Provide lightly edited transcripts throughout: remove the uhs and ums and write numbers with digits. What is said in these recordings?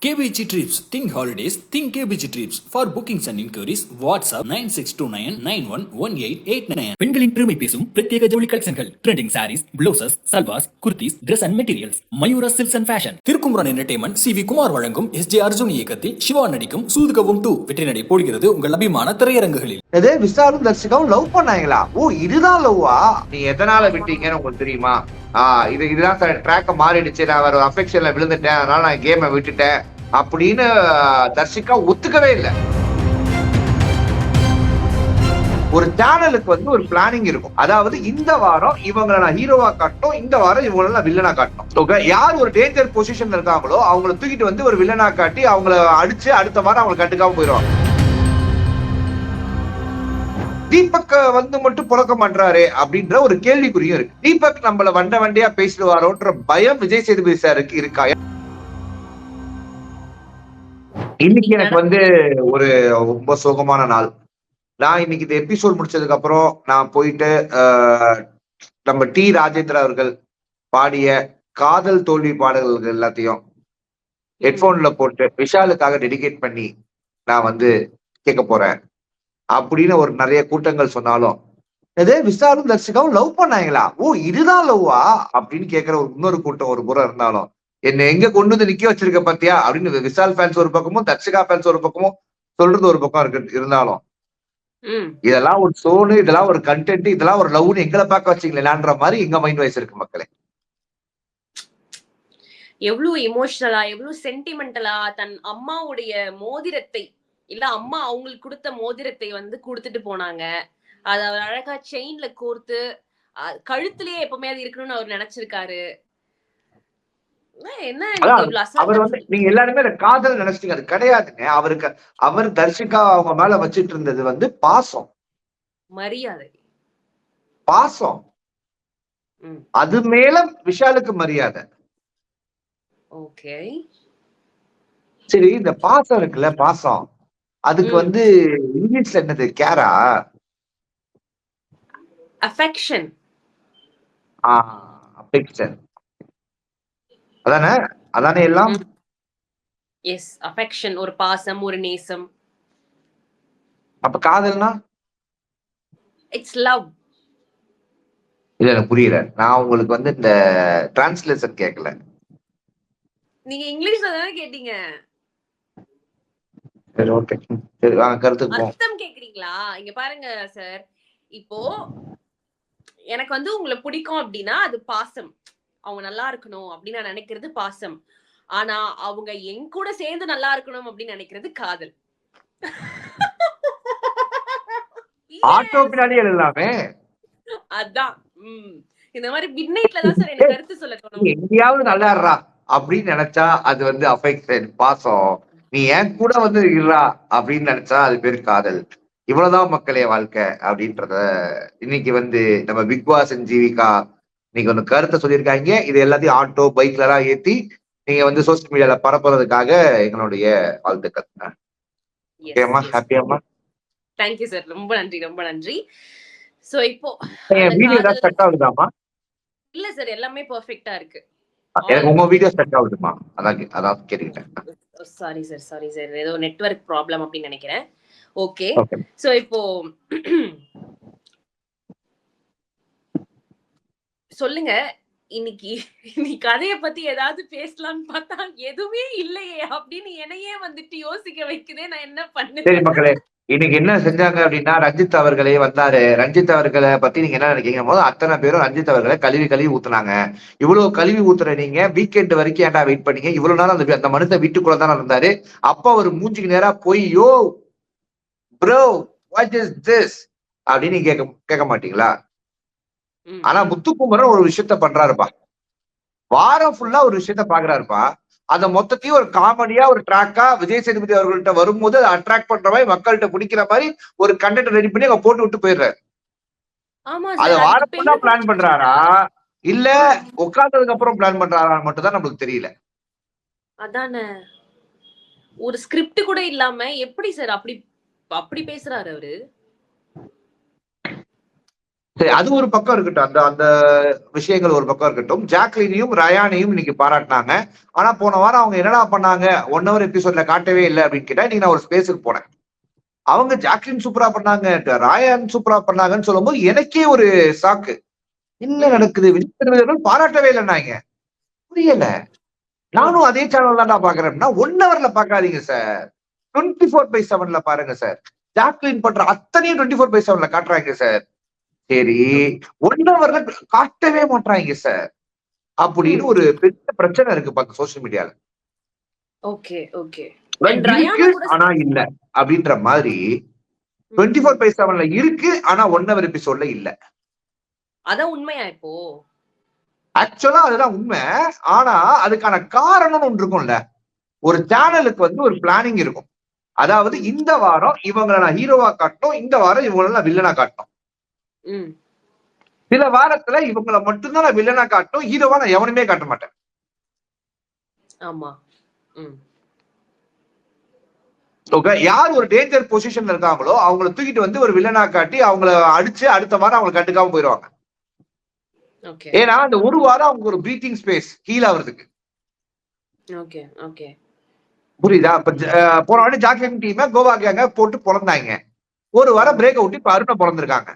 KBG Trips. Think holidays. Think KBG Trips. For bookings and inquiries, WhatsApp 9629911889. பெண்களின் பெருமை பேசும் பிரத்யேக ஜவுளி கலெக்ஷன்கள், trending saris, blouses, salwars, kurtis, dress and materials. Mayura silks and fashion. Thirukumaran entertainment CV Kumar வழங்கும் SJ Arjun இயக்கத்தில் சிவா நடிக்கும் சூதுகவும் 2 வெற்றி நடை போடுகிறது உங்கள் அபிமான திரையரங்குகளில். விசாலும் தர்ஷிகாவும் லவ் பண்ணாங்களா? ஓ, இதுதான் லவ்வா? நீ எதனால விட்டீங்கன்னு உங்களுக்கு தெரியுமா? இதுதான் சார், ட்ராக்க மாறிடுச்சு, நான் ஒரு அஃபெக்ஷன்ல விழுந்துட்டேன், அதனால நான் கேமை விட்டுட்டேன் அப்படின்னு தர்ஷிகா ஒத்துக்கவே இல்லை. ஒரு சேனலுக்கு ஒரு பிளானிங் இருக்கும். அதாவது இந்த வாரம் இவங்களை நான் ஹீரோவா காட்டணும், இந்த வாரம் இவங்களை நான் வில்லனா காட்டணும். யார் ஒரு டேஞ்சர் பொசிஷன்ல இருக்காங்களோ அவங்களை தூக்கிட்டு ஒரு வில்லனா காட்டி அவங்கள அடிச்சு அடுத்த வாரம் அவங்களை கண்டுக்காம போயிடுவாங்க. தீபக் மட்டும் புழக்க மாட்டாரு அப்படின்ற ஒரு கேள்விக்குறியும் இருக்கு. தீபக் நம்மள வண்டியா பேசிடுவாரோன்ற பயம் விஜய் சேதுபதி சாருக்கு இருக்கா? இன்னைக்கு எனக்கு ஒரு ரொம்ப சோகமான நாள். நான் இன்னைக்கு இந்த எபிசோட் முடிச்சதுக்கு அப்புறம் நான் போயிட்டு நம்ம டி ராஜேந்திரா அவர்கள் பாடிய காதல் தோல்வி பாடல்கள் எல்லாத்தையும் ஹெட்போன்ல போட்டு விஷாலுக்காக டெடிகேட் பண்ணி நான் கேட்க போறேன் அப்படின்னு ஒரு நிறைய கூட்டங்கள் சொன்னாலும், விசாலும் தர்ஷிகாவும் லவ் பண்ணாங்களா? ஓ, இதுதான் லவ்வா அப்படின்னு கேட்கிற இன்னொரு கூட்டம் ஒரு புறம் இருந்தாலும், என்ன எங்க கொண்டு நிக்க வச்சிருக்க பாத்தியா அப்படின்னு விஷால் ஃபேன்ஸ் ஒரு பக்கமும் தர்ஷிகா ஃபேன்ஸ் ஒரு பக்கமும் சொல்றது ஒரு பக்கம் இருக்கு. இருந்தாலும் இதெல்லாம் ஒரு சோனு, இதெல்லாம் ஒரு கண்டென்ட், இதெல்லாம் ஒரு லவ்னு எங்களை பார்க்க வச்சீங்களேன்ற மாதிரி எங்க மைண்ட் வைஸ் இருக்கு மக்களே. எவ்வளவு எமோஷனலா, எவ்வளவு சென்டிமெண்டலா தன் அம்மாவுடைய மோதிரத்தை இல்ல அம்மா அவங்களுக்கு கொடுத்த மோதிரத்தை கொடுத்துட்டு போனாங்க. அது அவர் அழகா செயின்ல கோர்த்து கழுத்திலேயே எப்பவுமே அது இருக்கணும்னு அவர் நினைச்சிருக்காரு. நீங்க எல்லாருமே காதல் நினைச்சிட்டீங்க, அது கிடையாதுங்க. அவர் தர்ஷிகா அவங்க மேல வச்சிட்டு இருந்தது பாசம், மரியாதை, பாசம். அது மேல விஷாலுக்கு மரியாதை. ஓகே, சரி. இந்த பாசம் இருக்குல்ல, பாசம், அதுக்கு இங்கிலீஷ்ல என்னது? கேரா? அஃபெக்ஷன். அஃபெக்ஷன் அதானே? அதானே எல்லாம். எஸ், அஃபெக்ஷன் ஒரு பாசம், ஒரு நேசம். அப்ப காதல்னா? It's love. இல்ல, எனக்கு புரியல. நான் உங்களுக்கு இந்த டிரான்ஸ்லேஷன் கேட்கல. நீங்க இங்கிலீஷ்ல தானே கேட்டீங்க. சரி, ஓகே. சரி, கருத்துக்கு போ. அர்த்தம் கேக்குறீங்களா? இங்க பாருங்க சார், இப்போ எனக்கு உங்களை பிடிக்கும் அப்படின்னா அது பாசம். அவங்க நல்லா இருக்கணும் அப்படின்னு நான் நினைக்கிறது பாசம். ஆனா அவங்க என் கூட சேர்ந்து நல்லா இருக்கணும் அப்படின்னு நினைக்கிறது காதல். ஆட்டோ பின்னாடி எல்லாமே அதான். இந்த மாதிரி மிட்நைட்ல தான் சார் எனக்கு கருத்து சொல்ல தோணும். எங்கேயாவது நல்லாடுறா அப்படின்னு நினைச்சா அது அஃபெக்ஷன், பாசம். நீ என் கூட இருறா அப்படின்னு நினைச்சா அது பேரு காதல். இவ்வளவுதான் மக்களே வாழ்க்கை அப்படின்றத இன்னைக்கு நம்ம பிக் பாஸ் ஜீவிகா இன்னைக்கு கருத்தை சொல்லியிருக்காங்க. இது எல்லாத்தையும் ஆட்டோ பைக்ல எல்லாம் ஏத்தி நீங்க சோசியல் மீடியால பரப்புறதுக்காக எங்களுடைய வாழ்த்துக்கள். ஹாப்பியாமா? தேங்க்யூ சார், ரொம்ப நன்றி, ரொம்ப நன்றி. சோ இப்போ வீடியோ ஏதாவது செட் ஆகுதாமா? இல்ல சார், எல்லாமே பெர்ஃபெக்ட்டா இருக்கு. எனக்கு உங்க வீடியோ செட் ஆகுதுமா? அதான் கேட்டுக்கிட்டேன். சாரி சார், ஏதோ நெட்வொர்க் ப்ராப்ளம் அப்படின்னு நினைக்கிறேன். ஓகே, சோ இப்போ சொல்லுங்க. இன்னைக்கு கதைய பத்தி ஏதாவது பேசலாம்னு பார்த்தா எதுவுமே இல்லையே அப்படின்னு என்னையே யோசிக்க வைக்குதே. நான் என்ன பண்ணேன்? சரி மக்களே, இன்னைக்கு என்ன செஞ்சாங்க அப்படின்னா, ரஞ்சித் அவர்களே வந்தாரு. ரஞ்சித் அவர்களை பத்தி நீங்க என்ன நினைக்கிறீங்க? போது அத்தனை பேரும் ரஞ்சித் அவர்களை கழுவி ஊத்துனாங்க. இவ்வளவு கழுவி ஊத்துற நீங்க வீக்கெண்ட் வரைக்கும் ஏன்டா வெயிட் பண்ணீங்க? இவ்வளவு நாள் அந்த மனுஷன் வீட்டுக்குள்ளதானே இருந்தாரு. அப்ப அவர் மூஞ்சிக்கு நேரா போய் யோ ப்ரோ வாட் இஸ் திஸ் அப்படின்னு கேட்க மாட்டீங்களா? ஆனா முத்துக்குமரன் ஒரு விஷயத்த பண்றாருப்பா. வாரம் ஃபுல்லா ஒரு விஷயத்த பாக்குறாருப்பா. அத மொத்தத்தையும் ஒரு காமெடியா, ஒரு ட்ராக்கா விஜய் சேதுபதி அவர்கள்ட்ட வரும்போது அதை அட்ராக்ட் பண்ற மாதிரி, மக்கள்கிட்ட பிடிக்கிற மாதிரி ஒரு கண்டென்ட் ரெடி பண்ணி அங்க போட்டு விட்டு போயிடுறாரு. அத வாரம் ஃபுல்லா பிளான் பண்றாரா இல்ல உட்கார்ந்ததுக்கு அப்புறம் பிளான் பண்றாரா மட்டும் தான் நம்மளுக்கு தெரியல. அதானே, ஒரு ஸ்கிரிப்ட் கூட இல்லாம எப்படி சார் அப்படி பேசுறாரு அவரு? சரி, அது ஒரு பக்கம் இருக்கட்டும். அந்த அந்த விஷயங்கள் ஒரு பக்கம் இருக்கட்டும். ஜாக்லினையும் ரயானையும் இன்னைக்கு பாராட்டினாங்க. ஆனா போன வாரம் அவங்க என்னடா பண்ணாங்க 1 ஹவர் எபிசோட்ல காட்டவே இல்லை அப்படின்னு கேட்டா இன்னைக்கு நான் ஒரு ஸ்பேஸுக்கு போனேன். அவங்க ஜாக்லின் சூப்பரா பண்ணாங்க, ராயான் சூப்பரா பண்ணாங்கன்னு சொல்லும்போது எனக்கே ஒரு சாக்கு. என்ன நடக்குது? விஜய் பாராட்டவே இல்லைன்னாங்க. புரியல. நானும் அதே சேனல் தான் நான் பாக்குறேன்னா 1 ஹவர்ல பாக்காதீங்க சார். 24/7 பாருங்க சார். ஜாக்லின் பண்ற அத்தனையும் 24/7 காட்டுறாங்க சார். சரி, 1 ஹவர்ல காட்டவே மாட்டாங்க சார் அப்படின்னு ஒரு பெரிய பிரச்சனை இருக்கு பாக்க சோசியல் மீடியால. Okay okay. இருக்கு ஆனா இல்ல அப்படின்ற மாதிரி 24/7 இருக்கு ஆனா 1 ஹவர் எபிசோட்ல இல்ல. அதான் உண்மையா இப்போ? ஆக்சுவலா அதுதான் உண்மை. ஆனா அதுக்கான காரணம் ஒன்று இருக்கும்ல. ஒரு சேனலுக்கு வந்து ஒரு பிளானிங் இருக்கும். அதாவது இந்த வாரம் இவங்களை நான் ஹீரோவா காட்டணும், இந்த வாரம் இவங்களை நான் வில்லனா காட்டணும். சில வாரத்துல இவங்களை மட்டும்தான் நான் வில்லனா காட்டணும், ஹீரோவா நான் எவனுமே காட்ட மாட்டேன். ஆமா. ஓகே, யார் ஒரு டேஞ்சர் பொசிஷன்ல இருக்காங்களோ அவங்கள தூக்கிட்டு வந்து ஒரு வில்லனா காட்டி அவங்கள அடிச்சு அடுத்த வாரம் அவங்களை கண்டுக்காம போயிடுவாங்க. ஏன்னா அந்த ஒரு வாரம் அவங்க ஒரு பிரீத்திங் ஸ்பேஸ் ஹீல் ஆகுறதுக்கு. புரியுதா? இப்ப போன வாட்டி ஜாக்லின் டீம் கோவா கேங்க போட்டு பொழந்தாங்க. ஒரு வாரம் பிரேக் அவுட் இப்ப அருணை பொழந்திருக்காங்க.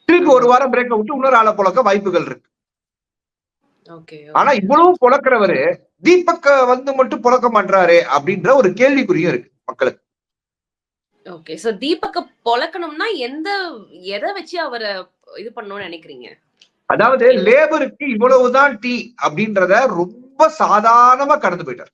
திருப்பி ஒரு வாரம் பிரேக் அவுட் இன்னொரு ஆளை பொழக்க வாய்ப்புகள் இருக்கு. ஆனா இவ்வளவு பொழக்கிறவரு தீபக் வந்து மட்டும் பொழக்க மாட்டாரு அப்படின்ற ஒரு கேள்விக்குறியும் இருக்கு மக்களுக்கு. ஓகே, சோ தீபக் பொழக்கணும்னா எதை வச்சு அவரை இது பண்ணணும்னு நினைக்கிறீங்க? அதாவது லேபருக்கு இவ்வளவுதான் டீ அப்படின்றத ரொம்ப சாதாரணமா கடந்து போயிட்டார்.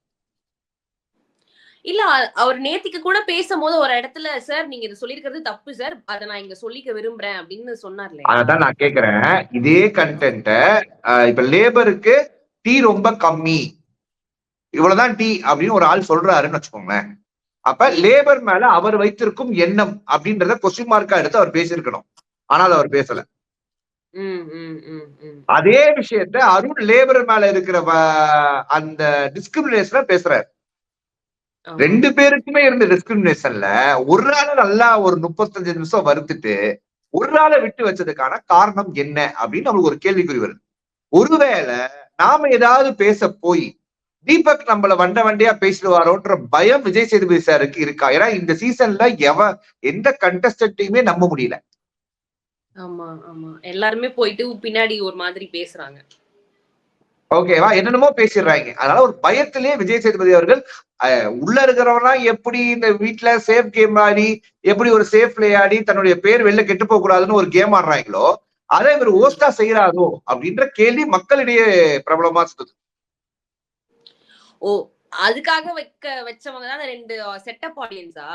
இல்ல, அவர் நேத்திக்கு கூட பேசும்போது ஒரு இடத்துல சார் நீங்க இதை சொல்லிருக்கிறது தப்பு சார், அதை நான் இங்க சொல்லிக்க விரும்புறேன் அப்படின்னு சொன்னார்ல. அதான் நான் கேக்குறேன், இதே கண்டென்ட் இப்ப லேபருக்கு டீ ரொம்ப கம்மி, இவ்வளவுதான் டீ அப்படின்னு ஒரு ஆள் சொல்றாருன்னு வச்சுக்கோங்களேன். அப்ப லேபர் மேல அவர் வைத்திருக்கும் எண்ணம் அப்படின்றத கொஸ்டின் மார்க்கா எடுத்து அவர் பேசியிருக்கணும். ஆனால் அவர் பேசல. அதே விஷயத்த அருண் லேபர் மேல இருக்கிற அந்த டிஸ்கிரிமினேஷன்ல பேசுறாரு. 2 பேருக்குமே இருந்த டிஸ்கிரிமினேஷன்ல ஒரு ஆள நல்லா ஒரு 35 நிமிஷம் வறுத்துட்டு ஒரு ஆளை விட்டு வச்சதுக்கான காரணம் என்ன அப்படின்னு நம்மளுக்கு ஒரு கேள்விக்குறி வருது. ஒருவேளை நாம ஏதாவது பேச போய் தீபக் நம்மள வண்டியா பேசிடுவாரோன்ற பயம் விஜய் சேதுபதி சாருக்கு இருக்கா? ஏன்னா இந்த சீசன்ல எந்த கண்டஸ்டன்ட்டையுமே நம்ப முடியல. ஆமா ஆமா, எல்லாருமே போயிட்டு பின்னாடி ஒரு மாதிரி பேசுறாங்க. ஓகேவா, என்னென்னமோ பேசிடுறாங்க. அதனால ஒரு பயத்திலேயே விஜய் சேதுபதி அவர்கள் உள்ள இருக்கிறவனா எப்படி இந்த வீட்டுல சேஃப் கேம் ஆடி எப்படி ஒரு சேஃப் பிளே ஆடி தன்னுடைய பேர் வெளில கெட்டு போக கூடாதுன்னு ஒரு கேம் ஆடுறாங்களோ அதை இவர் ஹோஸ்டா செய்யறாரோ அப்படின்ற கேள்வி மக்களிடையே பிரபலமா இருந்தது. ஓ, அதுக்காக வச்சவங்க தான் 2 செட்டப் ஆடியன்ஸா?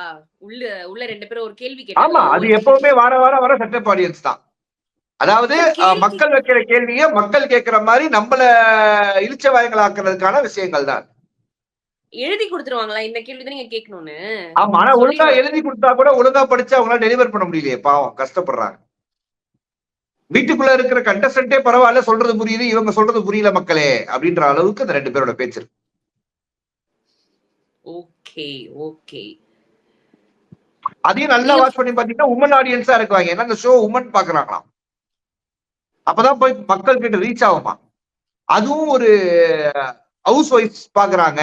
உள்ள 2 பேரும் ஒரு கேள்வி கேட்டாங்க. ஆமா, அது எப்பவுமே வர செட்டப் ஆடியன்ஸ் தான். அதாவது மக்கள் வைக்கிற கேள்வியை மக்கள் கேட்கிற மாதிரி நம்மள இழிச்ச வாயங்களாக்குறதுக்கான விஷயங்கள் தான். எழுதி கொடுத்துருவாங்களா இந்த கேள்வி தான் நீங்க கேட்கணும்னு? ஆமா, ஆனா ஒழுங்கா எழுதி கொடுத்தா கூட ஒழுங்கா படிச்சு அவங்களால டெலிவர் பண்ண முடியலையே, பாவம் கஷ்டப்படுறாங்க. வீட்டுக்குள்ள இருக்கிற கண்டஸ்டன்டே பரவாயில்ல, சொல்றது புரியுது, இவங்க சொல்றது புரியல மக்களே அப்படின்ற அளவுக்கு அந்த 2 பேரோட பேச்சு. ஓகே ஓகே, அதையும் நல்லா வாட்ச் பண்ணி பாத்தீங்கன்னா உமன் ஆடியன்ஸா இருக்குவாங்க. ஏன்னா இந்த ஷோ உமன் பாக்குறாங்களாம், அப்பதான் போய் மக்கள் கிட்ட ரீச் ஆகுமா. அதுவும் ஒரு ஹவுஸ் ஒய்ஃப் பாக்குறாங்க,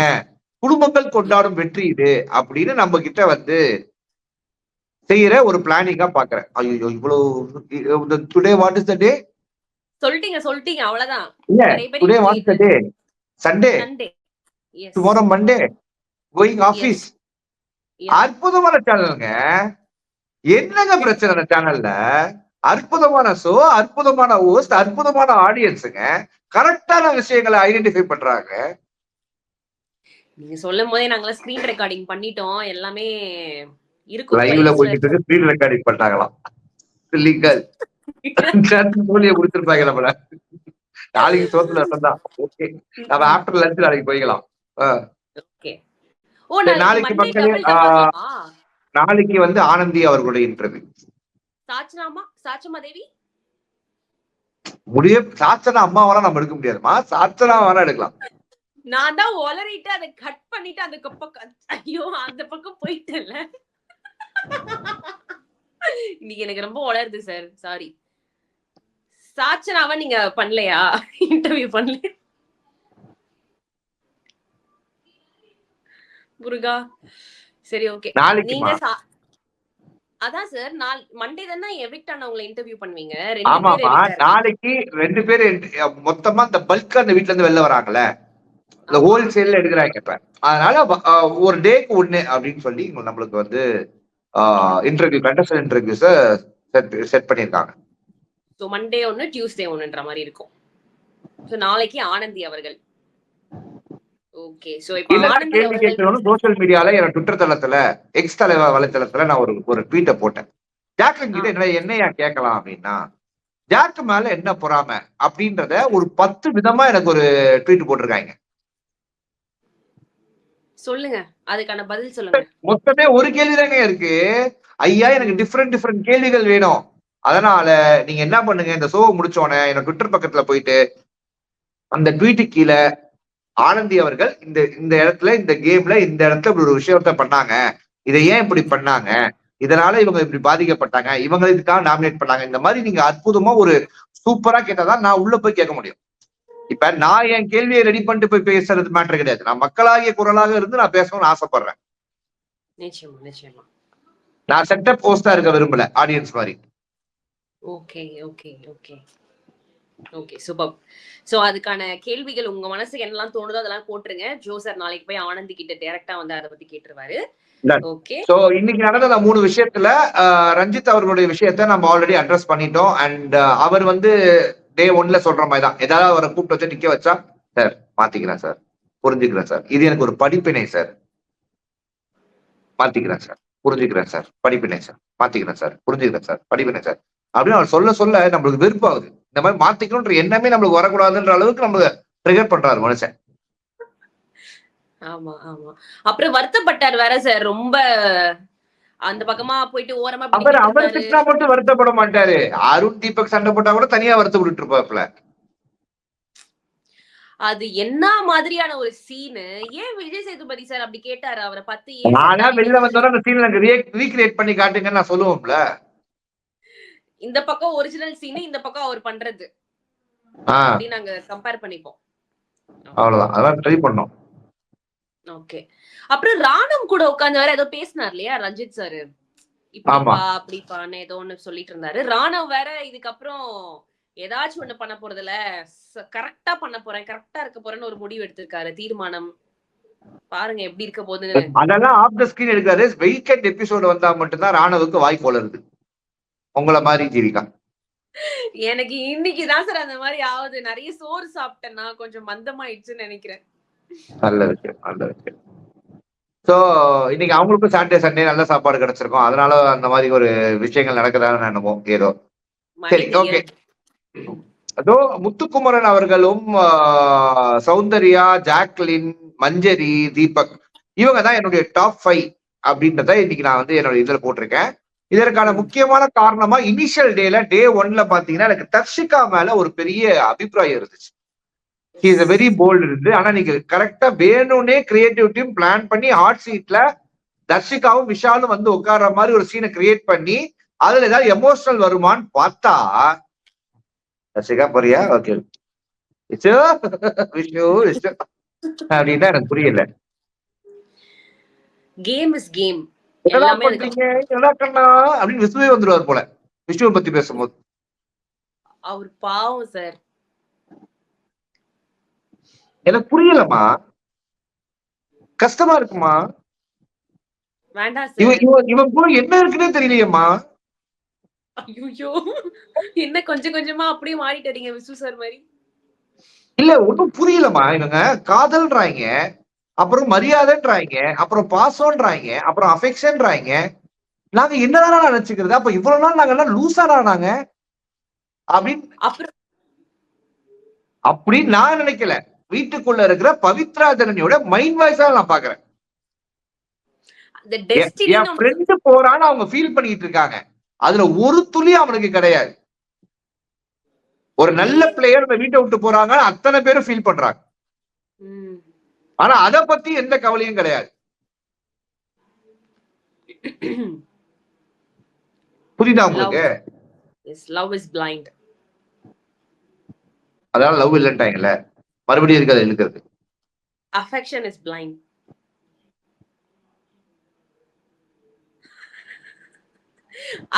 குடும்பங்கள் கொண்டாடும் வெற்றி இது அப்படின்னு நம்ம கிட்ட வந்து செய்யற ஒரு பிளானிங்கா பாக்குறேன். ஐயோ, இவ்வளவு டுடே வாட் இஸ் த டே? சொல்லிட்டீங்க அவ்வளவுதான். இல்ல, today what is the day? Sunday. Tomorrow Monday, going office. அற்புதமான சேனலுங்க. என்னங்க பிரச்சனை அந்த சேனல்ல? அற்புதமான ஷோ, அற்புதமான ஹோஸ்ட், அற்புதமான ஆடியன்ஸுங்க. கரெக்டான விஷயங்களை ஐடென்டிஃபை பண்றாங்க. நீங்க சொல்லும் போதே நாங்க ஸ்கிரீன் ரெக்கார்டிங் பண்ணிட்டோம், எல்லாமே இருக்கு. லைவ்ல போயிட்டு இருக்கு, ஸ்கிரீன் ரெக்கார்டிங் பண்ணாங்களாம். லீகல் தோலியை கொடுத்திருப்பாங்க நம்மள. நாளைக்கு சோத்துல தான். ஓகே, நம்ம ஆஃப்டர் லஞ்ச் நாளைக்கு போய்க்கலாம். ஓகே, நாளைக்கு மக்களே, நாளைக்கு வந்து ஆனந்தி அவர்களுடைய இன்டர்வியூ. சாச்சமா தேவி சாச்சனா அம்மாவெல்லாம் நம்ம எடுக்க முடியாதுமா, சாச்சனா வேணா எடுக்கலாம். நான் தான் ஒலரிட்டு அதை கட் பண்ணிட்டு அந்த பக்கம், ஐயோ அந்த பக்கம் போயிட்டேன்ல. இன்னைக்கு எனக்கு ரொம்ப வளருது சார், சாரி. சாச்சனாவ நீங்க பண்ணலையா? இன்டர்வியூ பண்ணல முருகா. சரி, ஓகே. நீங்க நாளைக்குமா? அதான் சார், மண்டே தானே எவிக்ட் ஆனவங்கள இன்டர்வியூ பண்ணுவீங்க. 2 பேர் ஆமாமா, எவிக்ட் ஆயிருக்காங்க. நாளைக்கு 2 பேரு மொத்தமா இந்த பல்கா அந்த வீட்டுல இருந்து வெளில வராங்கல்ல, இந்த ஆமா. ஹோல்சேல்ல எடுக்கிறாங்க இப்ப. அதனால ஒரு டேக்கு 1 அப்படின்னு சொல்லி நம்மளுக்கு வந்து இன்டர்வியூ கண்டஸ்டன் இன்டர்வியூஸ செட் பண்ணிருக்காங்க. சோ மண்டே 1, டியூஸ்டே 1ன்ற மாதிரி இருக்கும். சோ நாளைக்கு ஆனந்தி அவர்கள். ஓகே. சோ இப்ப என்னென்ன ஆனந்தி கேள்வி அவர்கள் கேட்கணும்னு சோசியல் மீடியால என்னோட ட்விட்டர் தளத்துல, எக்ஸ் வலைத்தளத்துல நான் ஒரு ட்வீட்டை போட்டேன். ஜாக்லின் கிட்ட என்னையா கேட்கலாம் அப்படின்னா, ஜாக்கு மேல என்ன பொறாம அப்படின்றத ஒரு 10 விதமா எனக்கு ஒரு ட்வீட் போட்டிருக்காங்க. சொல்லுங்க. அதுக்கான பதில் சொல்லுங்க. மொத்தமே ஒரு கேள்விதாங்க இருக்கு. ஐயா எனக்கு டிஃப்ரெண்ட் கேள்விகள் வேணும். அதனால நீங்க என்ன பண்ணுங்க, இந்த ஷோ முடிச்சோனே என்னோட ட்விட்டர் பக்கத்துல போயிட்டு அந்த ட்வீட்டு கீழ ஆனந்தி அவர்கள் இந்த இந்த இடத்துல இந்த கேம்ல இந்த இடத்துல இப்படி ஒரு விஷயத்த பண்ணாங்க, இதை ஏன் இப்படி பண்ணாங்க, இதனால இவங்க இப்படி பாதிக்கப்பட்டாங்க, இவங்க இதுக்காக நாமினேட் பண்ணாங்க, இந்த மாதிரி நீங்க அற்புதமா ஒரு சூப்பரா கேட்டாதான் நான் உள்ள போய் கேட்க முடியும். இப்ப நான் என் கேள்வியை ரெடி பண்ணிட்டு போய் பேசுறது மேட்டர் கிடையாது. நான் மக்களாகிய குரலாக இருந்து நான் பேசணும்னு ஆசைப்படுறேன். நிச்சயமா, நிச்சயமா. நான் செட்டப் போஸ்டா இருக்க விரும்பல, ஆடியன்ஸ் மாதிரி. Okay, okay, okay. Okay, super. So அதுக்கான கேள்விகள் உங்க மனசுக்கு என்னெல்லாம் தோணுதோ அதெல்லாம் போட்டுருங்க. ஜோ சார் நாளைக்கு போய் ஆனந்தி கிட்ட டைரக்டா வந்து அதை பத்தி கேட்டுருவாரு. ஓகே. சோ இன்னைக்கு நடந்த அந்த 3 விஷயத்துல ரஞ்சித் அவர்களுடைய விஷயத்த நம்ம ஆல்ரெடி அட்ரஸ் பண்ணிட்டோம். அண்ட் அவர் வந்து டே 1ல சொல்ற மாதிரி தான், ஏதாவது அவரை கூப்பிட்டு வச்சு நிக்க வச்சா, சார் மாத்திக்கிறேன் சார், புரிஞ்சுக்கிறேன் சார், இது எனக்கு ஒரு படிப்பினை சார், மாத்திக்கிறேன் சார், புரிஞ்சுக்கிறேன் சார், படிப்பினை சார், மாத்திக்கிறேன் சார், புரிஞ்சுக்கிறேன் சார், படிப்பினை சார் அப்படின்னு அவர் சொல்ல சொல்ல நம்மளுக்கு வெறுப்பாகுது. இந்த மாதிரி மாத்திக்கணும்ன்ற எண்ணமே நம்மளுக்கு வரக்கூடாதுன்ற அளவுக்கு நம்ம ட்ரிகர் பண்றாரு மனுஷன். ஆமா, ஆமா. அப்புறம் வருத்தப்பட்டார் வேற சார், ரொம்ப அந்த பக்கமா போயிட்டு ஓரமா அவர் திட்டினா மட்டும் வருத்தப்பட மாட்டாரு. அருண் தீபக் சண்டை போட்டா கூட தனியா வருத்தப்பட்டு இருப்பாப்ல. அது என்ன மாதிரியான ஒரு சீனு? ஏன் விஜய் சேதுபதி சார் அப்படி கேட்டாரு அவரை பத்தி? நானா வெளில வந்தோட அந்த சீன் எனக்கு ரீக்ரியேட் பண்ணி காட்டுங்கன்னு நான் சொல்லுவோம்ல. இந்த பக்கம் ஒரிஜினல் சீன், இந்த பக்கம் அவர் பண்றது அப்படி நாங்க கம்பேர் பண்ணிப்போம். அவ்வளவுதான், அதான் ட்ரை பண்ணோம். ஓகே. அப்புறம் ராணம் கூட உட்கார்ந்து வேற ஏதோ பேசினார் இல்லையா ரஞ்சித் சார், இப்படிப்பா அப்படிப்பான்னு ஏதோ ஒண்ணு சொல்லிட்டு இருந்தாரு. ராணவ் வேற இதுக்கப்புறம் ஏதாச்சும் ஒண்ணு பண்ண போறதுல கரெக்டா பண்ண போறேன், கரெக்டா இருக்க போறேன்னு ஒரு முடிவு எடுத்திருக்காரு, தீர்மானம். பாருங்க எப்படி இருக்க போகுதுன்னு. அதெல்லாம் ஆஃப் த ஸ்கிரீன் எடுக்காரு. வீக்கெண்ட் எபிசோடு வந்தா மட்டும்தான் ராணுவுக்கு வாய் போலருது, உங்களை மாதிரி ஜீவிகா. எனக்கு இன்னைக்குதான் சார் அந்த மாதிரி ஆகுது. நிறைய சோறு சாப்பிட்டேன்னா கொஞ்சம் மந்தமாயிடுச்சுன்னு நினைக்கிறேன். நல்ல விஷயம், நல்ல விஷயம். சோ இன்னைக்கு அவங்களுக்கும் சாட்டர்டே சண்டே நல்ல சாப்பாடு கிடைச்சிருக்கும், அதனால அந்த மாதிரி ஒரு விஷயங்கள் நடக்குதான்னு என்னமோ ஏதோ. சரி, ஓகே. அதோ முத்துக்குமரன் அவர்களும் சௌந்தர்யா, ஜாக்லின், மஞ்சரி, தீபக், இவங்க தான் என்னுடைய டாப் 5 அப்படின்றத இன்னைக்கு நான் வந்து என்னோட இதுல போட்டிருக்கேன். இதற்கான முக்கியமான காரணமா இனிஷியல் டே 1ல பாத்தீங்கன்னா எனக்கு தர்ஷிகா மேல ஒரு பெரிய அபிப்பிராயம் இருந்துச்சு. He is a very bolt இருந்து. ஆனா நீங்க கரெக்டா வேணும்னே கிரியேட்டிவ் டீம் பிளான் பண்ணி ஹாட் சீட்ல தர்ஷிகாவும் விஷாலும் வந்து உட்கார்ற மாதிரி ஒரு சீனை கிரியேட் பண்ணி அதுல ஏதாவது எமோஷனல் வருமான்னு பார்த்தா, தர்ஷிகா போறியா, ஓகே விஷ்ணு விஷ்ணு விஷ்ணு அப்படின்னா எனக்கு புரியல. Game is game. என்னடா பண்றீங்க, என்னடா கண்ணா அப்படின்னு விஷ்ணுவே வந்துருவார் போல விஷ்ணுவை பத்தி பேசும்போது. அவர் பாவம் சார். எனக்கு புரியலமா, கஷ்டமா இருக்குமா, வேண்டாம் சார். இவன் கூட என்ன இருக்குன்னே தெரியலையம்மா. ஐயோ, என்ன கொஞ்சம் கொஞ்சமா அப்படியே மாறிட்டீங்க விசு சார் மாதிரி. இல்ல ஒன்னும் புரியலமா. இவங்க காதல்ன்றாங்க, அப்புறம் மரியாதைன்றாங்க, அப்புறம் பாசம்ன்றாங்க, அப்புறம் அஃபெக்ஷன்றாங்க. நாங்க என்னதானா நினைச்சுக்கிறது? அப்ப இவ்வளவு நாள் நாங்க எல்லாம் லூசாடா நாங்க அப்படின்னு நான் நினைக்கல. வீட்டுக்குள்ள இருக்கிற பவித்ரா ஜனனியோட மைண்ட் வாய்ஸா நான் பாக்குறேன். என் ஃப்ரெண்டு போறான்னு அவங்க ஃபீல் பண்ணிட்டு இருக்காங்க. அதுல ஒரு துளி அவனுக்கு கிடையாது. ஒரு நல்ல பிளேயர் இந்த வீட்டை விட்டு போறாங்க, அத்தனை பேரும் ஃபீல் பண்றாங்க. ஆனா அத பத்தி எந்த கவலையும் கிடையாது. புரியுதா உங்களுக்கு? Love is blind. அதனால லவ் இல்லைன்ட்டாங்கல்ல, மறுபடியும் இருக்கு அதை இழுக்கிறது. Affection is blind.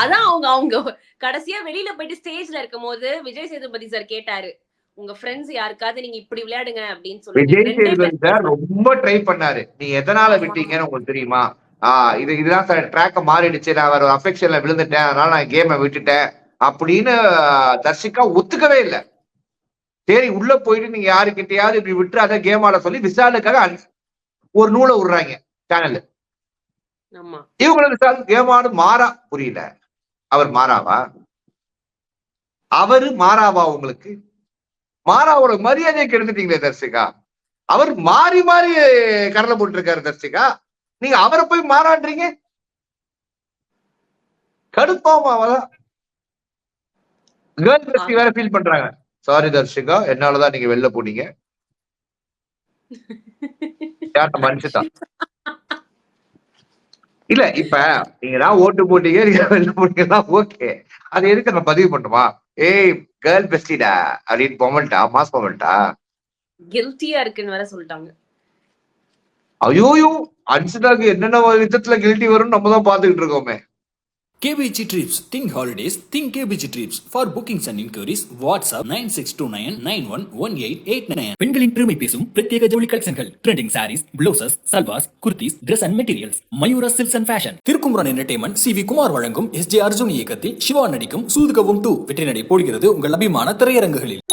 அதான் அவங்க அவங்க கடைசியா வெளியில போயிட்டு ஸ்டேஜ்ல இருக்கும் போது விஜய் சேதுபதி சார் கேட்டாரு, உங்க ஃப்ரெண்ட்ஸ் யாருக்காவது நீங்க இப்படி விளையாடுங்க அப்படின்னு விஜய் சேதுபதி சொல்லுங்க. சார் ரொம்ப ட்ரை பண்ணாரு. நீ எதனால விட்டீங்கன்னு உங்களுக்கு தெரியுமா? இதுதான் சார் ட்ராக்க மாறிடுச்சு, நான் ஒரு அஃபெக்ஷன்ல விழுந்துட்டேன், அதனால நான் கேமை விட்டுட்டேன் அப்படின்னு தர்ஷிகா ஒத்துக்கவே இல்லை. சரி உள்ள போயிட்டு நீங்க யாருக்கிட்டையாவது இப்படி விட்டு அதை கேம் ஆட சொல்லி விசாலுக்காக ஒரு நூலை விடுறாங்க சேனல். இவங்களுக்கு கேம் ஆடு மாறா புரியல. அவர் மாறாவா? அவரு மாறாவா? உங்களுக்கு மாறாவோட மரியாதையை கெடுத்துட்டீங்களே தர்ஷிகா. அவர் மாறி மாறி கடலை போட்டு இருக்காரு தர்ஷிகா, நீங்க அவரை போய் மாறான்றீங்க. கடுப்பாமாவதான் கேர்ள் பெஸ்டி வேற ஃபீல் பண்றாங்க. சாரி தர்ஷிகா, என்னாலதான் நீங்க வெளில போனீங்க. மனுஷதான் இல்ல. இப்ப நீங்க தான் ஓட்டு போட்டீங்க, நீங்க வெளில போனீங்கன்னா ஓகே, அது எதுக்கு நான் பதிவு பண்ணுமா? ஏய் கேர்ள் பெஸ்டிடா அப்படின்னு பொமல்ட்டா, மாஸ் பொமல்ட்டா கில்ட்டியா இருக்குன்னு வேற சொல்லிட்டாங்க. ஐயோயோ, அன்சிதாக்கு என்னென்ன விதத்துல கில்ட்டி வரும்னு நம்ம தான் பாத்துக்கிட்டு இருக்கோமே. KBG Trips. Think holidays. Think KBG Trips. For bookings and inquiries, WhatsApp 9629911889. பெண்களின் பெருமை பேசும் பிரத்யேக ஜவுளி கலெக்ஷன்கள். Trending saris, blouses, salwars, kurtis, dress and materials. Mayura silks and fashion. Thirukumaran entertainment CV Kumar வழங்கும் SJ அர்ஜுன் இயக்கத்தில் சிவா நடிக்கும் சூதுகவும் 2 வெற்றி நடை போடுகிறது உங்கள் அபிமான திரையரங்குகளில்.